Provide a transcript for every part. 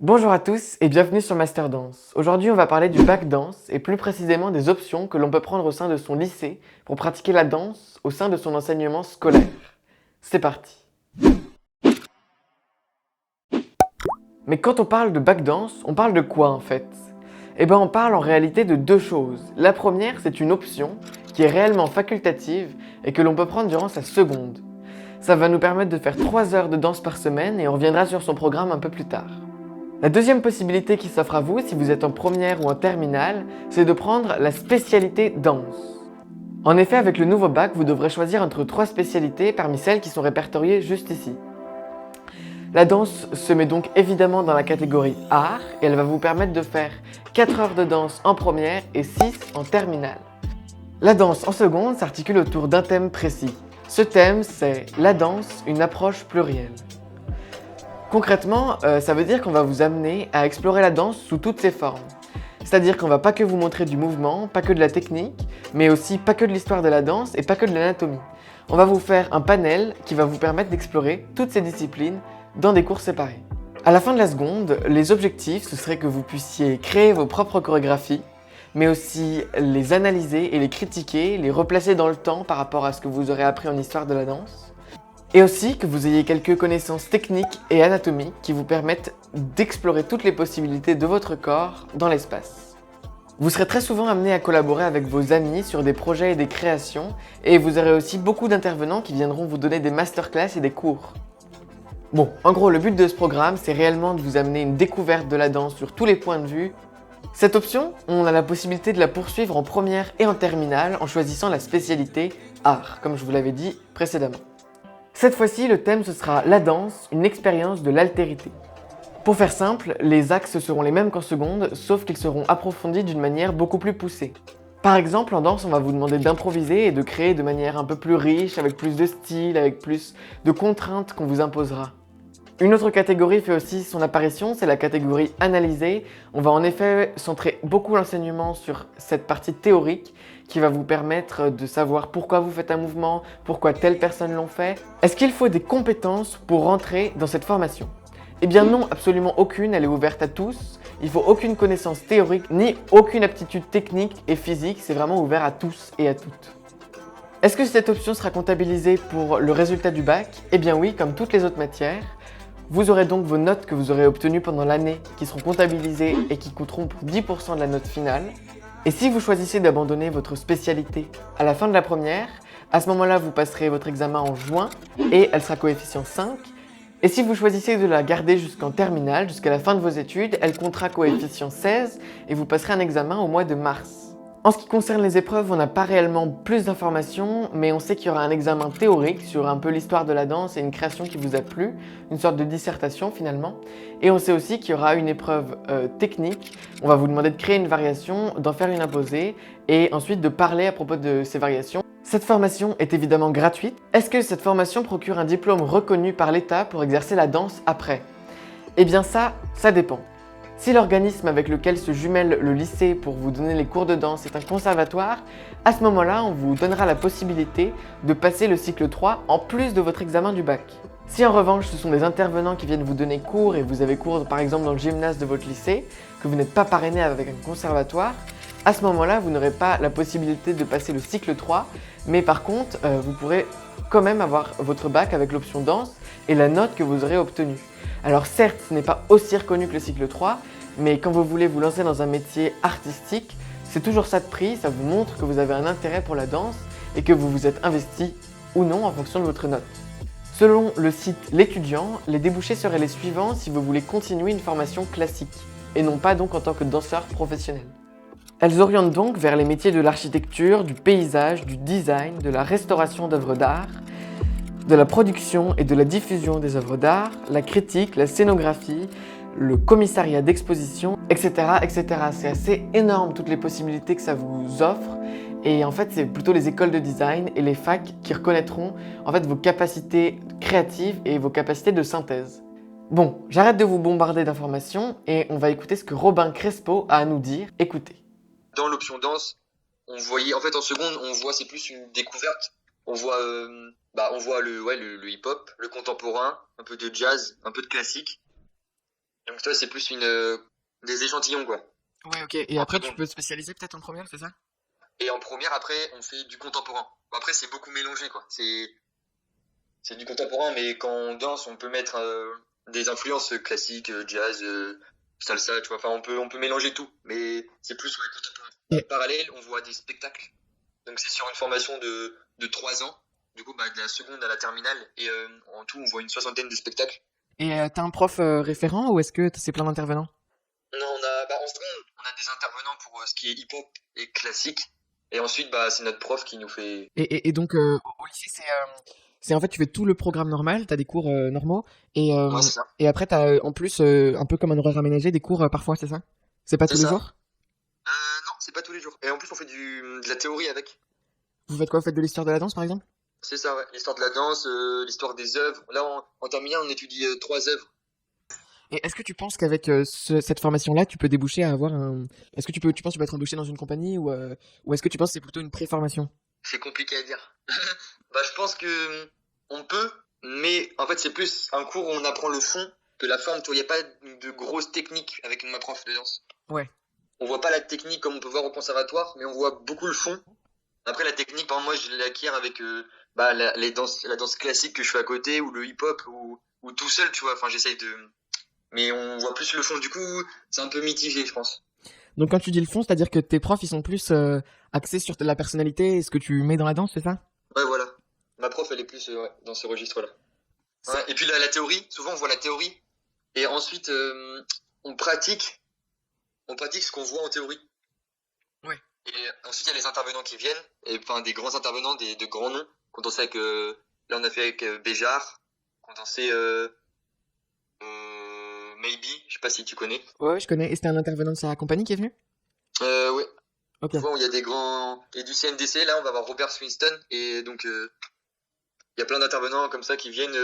Bonjour à tous et bienvenue sur Master Dance. Aujourd'hui, on va parler du bac danse et plus précisément des options que l'on peut prendre au sein de son lycée pour pratiquer la danse au sein de son enseignement scolaire. C'est parti. Mais quand on parle de bac danse, on parle de quoi en fait? Eh ben, on parle en réalité de deux choses. La première, c'est une option qui est réellement facultative et que l'on peut prendre durant sa seconde. Ça va nous permettre de faire 3 heures de danse par semaine et on reviendra sur son programme un peu plus tard. La deuxième possibilité qui s'offre à vous, si vous êtes en première ou en terminale, c'est de prendre la spécialité danse. En effet, avec le nouveau bac, vous devrez choisir entre 3 spécialités parmi celles qui sont répertoriées juste ici. La danse se met donc évidemment dans la catégorie art et elle va vous permettre de faire 4 heures de danse en première et 6 en terminale. La danse en seconde s'articule autour d'un thème précis. Ce thème, c'est la danse, une approche plurielle. Concrètement, ça veut dire qu'on va vous amener à explorer la danse sous toutes ses formes. C'est-à-dire qu'on va pas que vous montrer du mouvement, pas que de la technique, mais aussi pas que de l'histoire de la danse et pas que de l'anatomie. On va vous faire un panel qui va vous permettre d'explorer toutes ces disciplines dans des cours séparés. À la fin de la seconde, les objectifs, ce serait que vous puissiez créer vos propres chorégraphies, mais aussi les analyser et les critiquer, les replacer dans le temps par rapport à ce que vous aurez appris en histoire de la danse. Et aussi que vous ayez quelques connaissances techniques et anatomiques qui vous permettent d'explorer toutes les possibilités de votre corps dans l'espace. Vous serez très souvent amené à collaborer avec vos amis sur des projets et des créations, et vous aurez aussi beaucoup d'intervenants qui viendront vous donner des masterclass et des cours. Bon, en gros, le but de ce programme, c'est réellement de vous amener une découverte de la danse sur tous les points de vue. Cette option, on a la possibilité de la poursuivre en première et en terminale en choisissant la spécialité art, comme je vous l'avais dit précédemment. Cette fois-ci, le thème ce sera la danse, une expérience de l'altérité. Pour faire simple, les axes seront les mêmes qu'en seconde, sauf qu'ils seront approfondis d'une manière beaucoup plus poussée. Par exemple, en danse, on va vous demander d'improviser et de créer de manière un peu plus riche, avec plus de style, avec plus de contraintes qu'on vous imposera. Une autre catégorie fait aussi son apparition, c'est la catégorie analysée. On va en effet centrer beaucoup l'enseignement sur cette partie théorique qui va vous permettre de savoir pourquoi vous faites un mouvement, pourquoi telle personne l'ont fait. Est-ce qu'il faut des compétences pour rentrer dans cette formation? Eh bien non, absolument aucune, elle est ouverte à tous. Il faut aucune connaissance théorique ni aucune aptitude technique et physique, c'est vraiment ouvert à tous et à toutes. Est-ce que cette option sera comptabilisée pour le résultat du bac? Eh bien oui, comme toutes les autres matières. Vous aurez donc vos notes que vous aurez obtenues pendant l'année qui seront comptabilisées et qui coûteront pour 10% de la note finale. Et si vous choisissez d'abandonner votre spécialité à la fin de la première, à ce moment-là, vous passerez votre examen en juin et elle sera coefficient 5. Et si vous choisissez de la garder jusqu'en terminale, jusqu'à la fin de vos études, elle comptera coefficient 16 et vous passerez un examen au mois de mars. En ce qui concerne les épreuves, on n'a pas réellement plus d'informations, mais on sait qu'il y aura un examen théorique sur un peu l'histoire de la danse et une création qui vous a plu, une sorte de dissertation finalement. Et on sait aussi qu'il y aura une épreuve technique. On va vous demander de créer une variation, d'en faire une imposée et ensuite de parler à propos de ces variations. Cette formation est évidemment gratuite. Est-ce que cette formation procure un diplôme reconnu par l'État pour exercer la danse après? Eh bien ça dépend. Si l'organisme avec lequel se jumelle le lycée pour vous donner les cours de danse est un conservatoire, à ce moment-là, on vous donnera la possibilité de passer le cycle 3 en plus de votre examen du bac. Si en revanche, ce sont des intervenants qui viennent vous donner cours et vous avez cours par exemple dans le gymnase de votre lycée, que vous n'êtes pas parrainé avec un conservatoire, à ce moment-là, vous n'aurez pas la possibilité de passer le cycle 3, mais par contre, vous pourrez quand même avoir votre bac avec l'option danse et la note que vous aurez obtenue. Alors certes, ce n'est pas aussi reconnu que le cycle 3, mais quand vous voulez vous lancer dans un métier artistique, c'est toujours ça de prix, ça vous montre que vous avez un intérêt pour la danse et que vous vous êtes investi ou non en fonction de votre note. Selon le site L'étudiant, les débouchés seraient les suivants si vous voulez continuer une formation classique, et non pas donc en tant que danseur professionnel. Elles orientent donc vers les métiers de l'architecture, du paysage, du design, de la restauration d'œuvres d'art, de la production et de la diffusion des œuvres d'art, la critique, la scénographie, le commissariat d'exposition, etc., etc. C'est assez énorme toutes les possibilités que ça vous offre. Et en fait, c'est plutôt les écoles de design et les facs qui reconnaîtront en fait vos capacités créatives et vos capacités de synthèse. Bon, j'arrête de vous bombarder d'informations et on va écouter ce que Robin Crespo a à nous dire. Écoutez. Dans l'option danse, on voyait, en fait en seconde, on voit c'est plus une découverte. On voit le hip-hop, le contemporain, un peu de jazz, un peu de classique. Et Donc toi, c'est plus des échantillons, quoi. Ouais, ok. Et En après, tu seconde. peux te spécialiser peut-être en première, c'est ça? Et en première, après, on fait du contemporain. Bon, après, c'est beaucoup mélangé, quoi. C'est du contemporain, mais quand on danse, on peut mettre des influences classiques, jazz, salsa, tu vois. Enfin, on peut mélanger tout, mais c'est plus ouais, contemporain. En Et, parallèle, on voit des spectacles. Donc c'est sur une formation de 3 ans. Du coup, bah, de la seconde à la terminale. Et en tout, on voit une soixantaine de spectacles. t'as un prof référent ou est-ce que c'est plein d'intervenants? Non, en seconde, on a des intervenants pour ce qui est hip-hop et classique. Et ensuite, bah, c'est notre prof qui nous fait. Et donc, au lycée, c'est en fait, tu fais tout le programme normal, t'as des cours normaux, Ouais, c'est ça. et après, t'as en plus, un peu comme un horaire aménagé, des cours parfois, c'est ça? C'est pas C'est tous les ça. jours? Non, c'est pas tous les jours. Et en plus, on fait de la théorie avec. Vous faites quoi? Vous faites de l'histoire de la danse, par exemple? C'est ça, ouais. L'histoire de la danse, l'histoire des œuvres. Là, en terminale, on étudie 3 œuvres. Et est-ce que tu penses qu'avec cette formation-là, tu peux déboucher à avoir un... Est-ce que tu penses que tu peux être embauché dans une compagnie ou est-ce que tu penses que c'est plutôt une pré-formation? C'est compliqué à dire. Bah, je pense que on peut, mais en fait, c'est plus un cours où on apprend le fond que la forme. Tu vois, il n'y a pas de grosses techniques avec ma prof de danse. Ouais. On voit pas la technique comme on peut voir au conservatoire, mais on voit beaucoup le fond. Après, la technique, par exemple, moi, je l'acquiers avec bah, la danse classique que je fais à côté, ou le hip-hop, ou tout seul, tu vois. Enfin, j'essaye de. Mais on voit plus le fond. Du coup, c'est un peu mitigé, je pense. Donc quand tu dis le fond, c'est-à-dire que tes profs, ils sont plus axés sur la personnalité et ce que tu mets dans la danse, c'est ça? Ouais, voilà. Ma prof, elle est plus ouais, dans ce registre-là. C'est- Ouais, et puis la théorie, souvent on voit la théorie, et ensuite on pratique, on pratique ce qu'on voit en théorie. Ouais. Et ensuite il y a les intervenants qui viennent, et enfin des grands intervenants, de grands noms, qu'on dansait avec, là on a fait avec Béjart, qu'on dansait Maybe, je sais pas si tu connais. Ouais, je connais. Et c'était un intervenant de sa compagnie qui est venu? Ouais, Ok. souvent il y a des grands, et du CNDC, là on va avoir Robert Swinston, et donc il y a plein d'intervenants comme ça qui viennent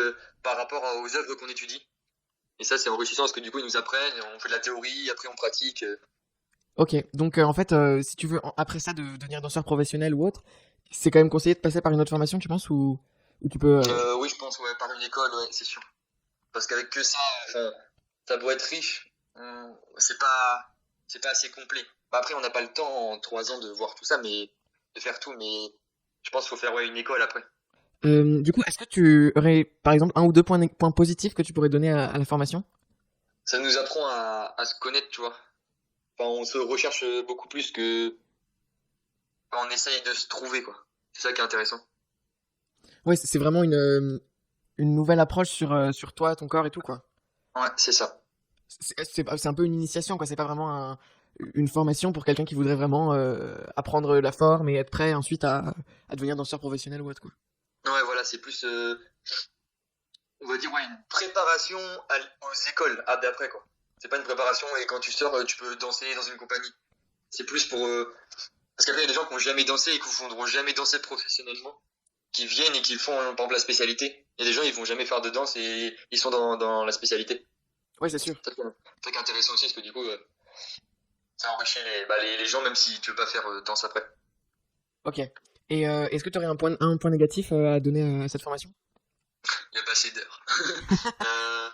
par rapport aux œuvres qu'on étudie. Et ça, c'est enrichissant parce que du coup, ils nous apprennent, on fait de la théorie, après on pratique. Ok. Donc en fait, si tu veux, après ça, de devenir danseur professionnel ou autre, c'est quand même conseillé de passer par une autre formation, tu penses, ou tu peux... Oui, je pense, ouais, par une école, ouais, c'est sûr. Parce qu'avec que ça, enfin, ça doit être riche, c'est pas assez complet. Bah, après, on n'a pas le temps en 3 ans de voir tout ça, mais de faire tout, mais je pense qu'il faut faire ouais, une école après. Du coup, est-ce que tu aurais, par exemple, un ou deux points positifs que tu pourrais donner à la formation? Ça nous apprend à se connaître, tu vois. Enfin, on se recherche beaucoup plus que quand on essaye de se trouver, quoi. C'est ça qui est intéressant. Ouais, c'est vraiment une nouvelle approche sur toi, ton corps et tout, quoi. Ouais, c'est ça. C'est un peu une initiation, quoi. C'est pas vraiment une formation pour quelqu'un qui voudrait vraiment apprendre la forme et être prêt ensuite à devenir danseur professionnel ou autre, quoi. Ouais, voilà, c'est plus, on va dire, ouais, une préparation aux écoles d'après, quoi. C'est pas une préparation et quand tu sors, tu peux danser dans une compagnie. C'est plus pour. Parce qu'après, il y a des gens qui n'ont jamais dansé et qui ne voudront jamais danser professionnellement, qui viennent et qui font, par exemple, la spécialité. Il y a des gens, ils vont jamais faire de danse et ils sont dans la spécialité. Ouais, c'est sûr. C'est ça qui est intéressant aussi, parce que du coup, ça enrichit les gens, même si tu veux pas faire danse après. Ok. Et est-ce que tu aurais un point négatif à donner à cette formation? Il n'y a pas assez d'heures. euh,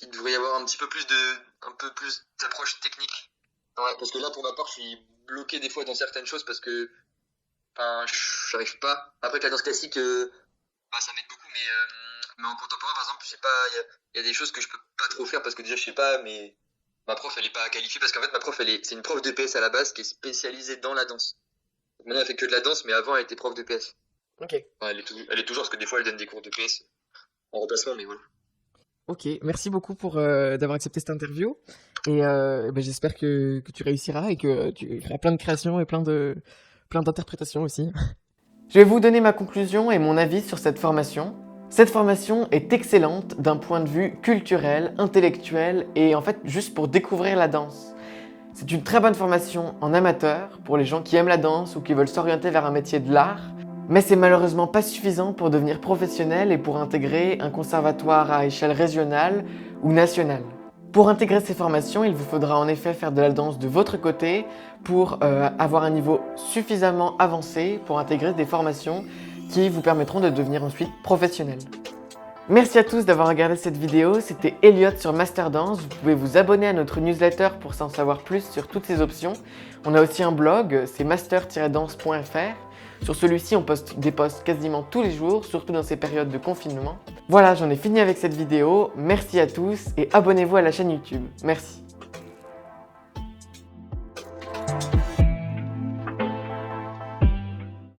il devrait y avoir un peu plus d'approche technique. Ouais, parce que là, pour ma part, je suis bloqué des fois dans certaines choses parce que, enfin, j'arrive pas. Après, que la danse classique, bah, ça m'aide beaucoup, mais en contemporain, par exemple, je sais pas, il y a des choses que je peux pas trop faire parce que déjà, je sais pas, mais ma prof, elle est pas qualifiée parce qu'en fait, ma prof, c'est une prof de PS à la base qui est spécialisée dans la danse. Donc maintenant, elle fait que de la danse, mais avant, elle était prof de PS. Ok. Enfin, elle est toujours, parce que des fois, elle donne des cours de PS en remplacement, mais voilà. Ok. Merci beaucoup pour d'avoir accepté cette interview. Et ben, j'espère que tu réussiras et que tu feras plein de créations et plein d'interprétations aussi. Je vais vous donner ma conclusion et mon avis sur cette formation. Cette formation est excellente d'un point de vue culturel, intellectuel et en fait juste pour découvrir la danse. C'est une très bonne formation en amateur pour les gens qui aiment la danse ou qui veulent s'orienter vers un métier de l'art, mais c'est malheureusement pas suffisant pour devenir professionnel et pour intégrer un conservatoire à échelle régionale ou nationale. Pour intégrer ces formations, il vous faudra en effet faire de la danse de votre côté pour avoir un niveau suffisamment avancé pour intégrer des formations qui vous permettront de devenir ensuite professionnel. Merci à tous d'avoir regardé cette vidéo, c'était Elliot sur Masterdance. Vous pouvez vous abonner à notre newsletter pour s'en savoir plus sur toutes ces options. On a aussi un blog, c'est master-dance.fr. Sur celui-ci, on poste des posts quasiment tous les jours, surtout dans ces périodes de confinement. Voilà, j'en ai fini avec cette vidéo. Merci à tous et abonnez-vous à la chaîne YouTube. Merci.